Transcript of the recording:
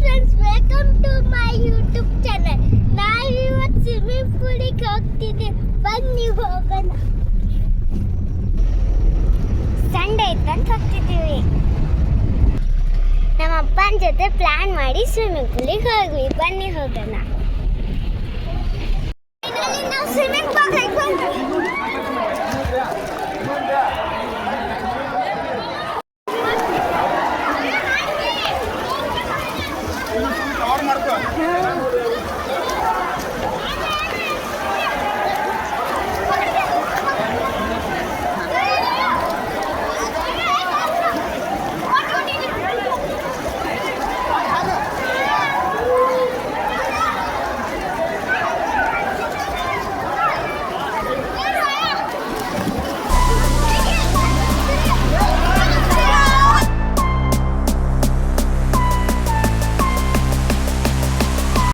Friends, welcome to my YouTube channel. ನಾವಿವತ್ತು swimming ಪೂಲಿಗೆ ಹೋಗ್ತಿದ್ದೀವಿ. ಬನ್ನಿ ಹೋಗೋಣ. ಸಂಡೇ ಇತ್ತಂತ ಹೋಗ್ತಿದ್ದೀವಿ. ನಮ್ಮ ಅಪ್ಪನ ಜೊತೆ ಪ್ಲಾನ್ ಮಾಡಿ ಸ್ವಿಮ್ಮಿಂಗ್ ಪೂಲಿಗೆ ಹೋಗ್ವಿ. ಬನ್ನಿ ಹೋಗೋಣ. ನಾವು ಸ್ವಿಮ್ಮಿಂಗ್ ಪೂಲಿಗೆ ಬಂದ್ವಿ.